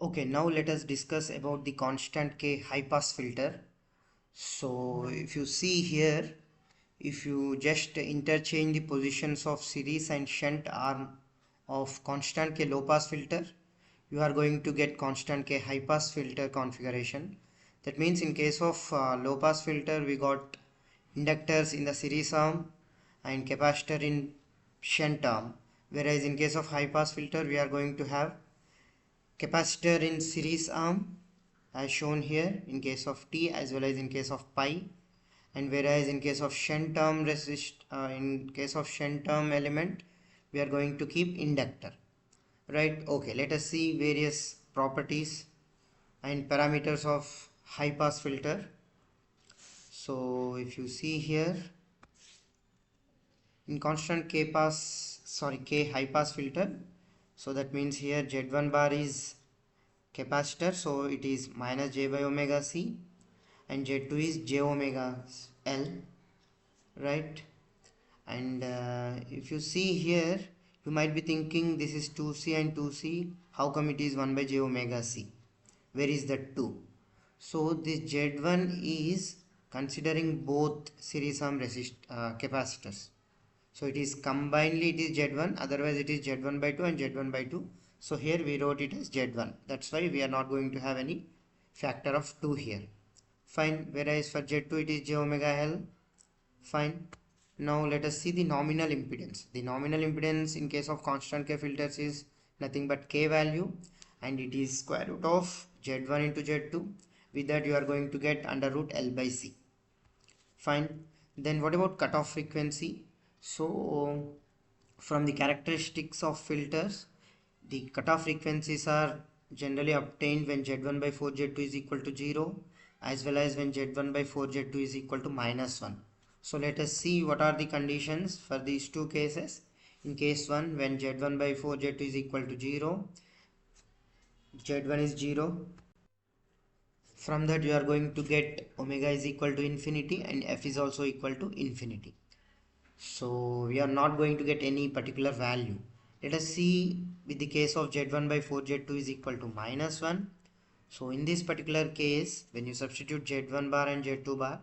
Okay, now let us discuss about the constant K high pass filter. So if you see here, if you just interchange the positions of series and shunt arm of constant K low pass filter, you are going to get constant K high pass filter configuration. That means in case of low pass filter, we got inductors in the series arm and capacitor in shunt arm. Whereas in case of high pass filter, we are going to have capacitor in series arm as shown here in case of T as well as in case of pi, and whereas in case of shunt term element we are going to keep inductor, right? Okay, let us see various properties and parameters of high pass filter. So if you see here in constant K high pass filter, so that means here Z1 bar is capacitor, so it is minus j by omega c, and Z2 is j omega L, right? And if you see here, you might be thinking this is 2c and 2c, how come it is 1 by j omega c? Where is that 2? So this Z1 is considering both series arm capacitors. So it is combinedly it is Z1, otherwise it is Z1 by 2 and Z1 by 2. So here we wrote it as Z1. That's why we are not going to have any factor of 2 here. Fine. Whereas for Z2 it is j omega L. Fine. Now let us see the nominal impedance. The nominal impedance in case of constant K filters is nothing but K value, and it is square root of Z1 into Z2. With that you are going to get under root L by C. Fine. Then what about cutoff frequency? So from the characteristics of filters, the cutoff frequencies are generally obtained when Z1 by 4 Z2 is equal to 0, as well as when Z1 by 4 Z2 is equal to minus 1. So let us see what are the conditions for these two cases. In case 1, when Z1 by 4 Z2 is equal to 0, Z1 is 0. From that you are going to get omega is equal to infinity and f is also equal to infinity. So we are not going to get any particular value. Let us see with the case of Z1 by 4 Z2 is equal to minus 1. So in this particular case, when you substitute Z1 bar and Z2 bar,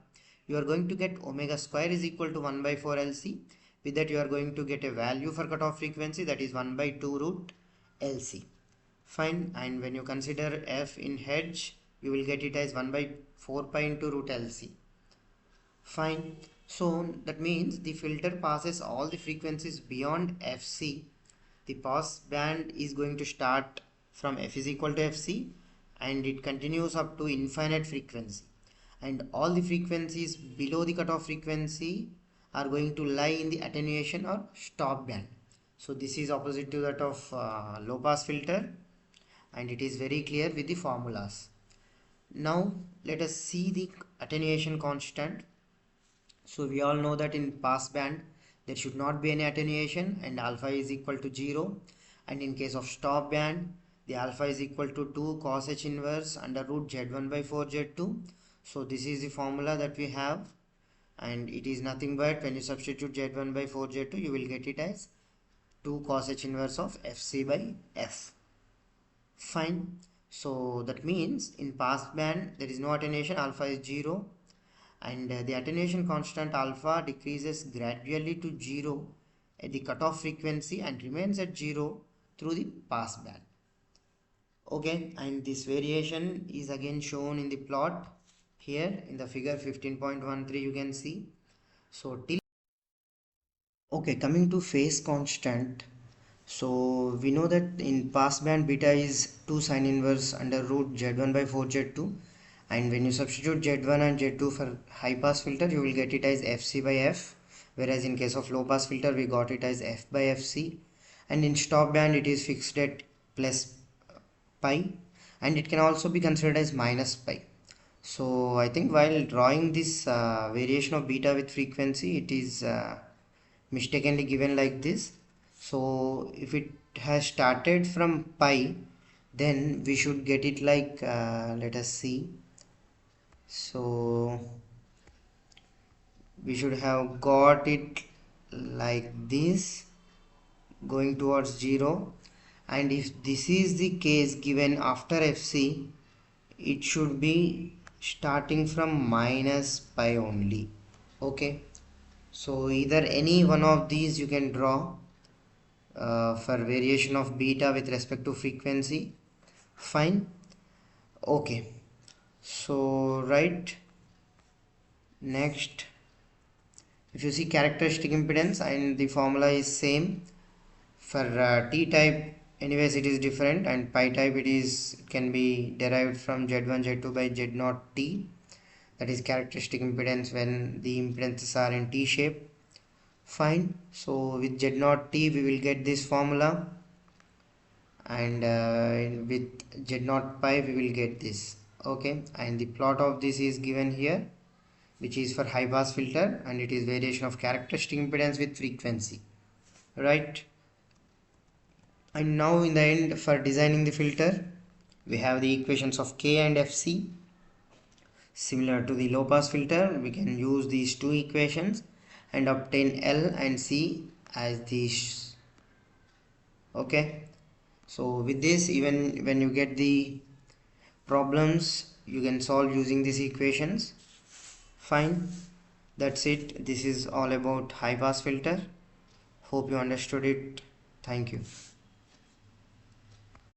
you are going to get omega square is equal to 1 by 4 LC. With that you are going to get a value for cutoff frequency, that is 1 by 2 root LC. Fine. And when you consider f in hertz, you will get it as 1 by 4 pi into root LC. Fine. So that means the filter passes all the frequencies beyond FC. The pass band is going to start from f is equal to fc, and it continues up to infinite frequency, and all the frequencies below the cutoff frequency are going to lie in the attenuation or stop band. So this is opposite to that of low pass filter, and it is very clear with the formulas. Now let us see the attenuation constant. So we all know that in pass band there should not be any attenuation and alpha is equal to 0, and in case of stop band the alpha is equal to 2 cos h inverse under root Z1 by 4 Z2. So this is the formula that we have, and it is nothing but when you substitute Z1 by 4 Z2 you will get it as 2 cos h inverse of fc by f. Fine. So that means in pass band there is no attenuation, alpha is 0, and the attenuation constant alpha decreases gradually to 0 at the cutoff frequency and remains at 0 through the pass band. Okay, and this variation is again shown in the plot here in the figure 15.13 you can see. So till coming to phase constant. So we know that in pass band beta is 2 sine inverse under root Z1 by 4 Z2, and when you substitute Z1 and Z2 for high pass filter you will get it as fc by f, whereas in case of low pass filter we got it as f by fc, and in stop band it is fixed at plus pi, and it can also be considered as minus pi. So I think while drawing this variation of beta with frequency, it is mistakenly given like this. So if it has started from pi, then we should get it like let us see. So we should have got it like this going towards 0, and if this is the case given after FC, it should be starting from minus pi only. Okay, so either any one of these you can draw for variation of beta with respect to frequency. Fine. Okay, so right, next, if you see characteristic impedance, and the formula is same for T type, anyways it is different, and pi type it can be derived from Z1 Z2 by Z0 T, that is characteristic impedance when the impedances are in T shape. Fine, so with Z0 T we will get this formula, and with Z0 pi we will get this. Okay, and the plot of this is given here, which is for high pass filter, and it is variation of characteristic impedance with frequency, right? And now in the end, for designing the filter, we have the equations of K and FC. Similar to the low pass filter, we can use these two equations and obtain L and C as these. Okay, so with this, even when you get the problems, you can solve using these equations. Fine, that's it. This is all about high pass filter. Hope you understood it. Thank you.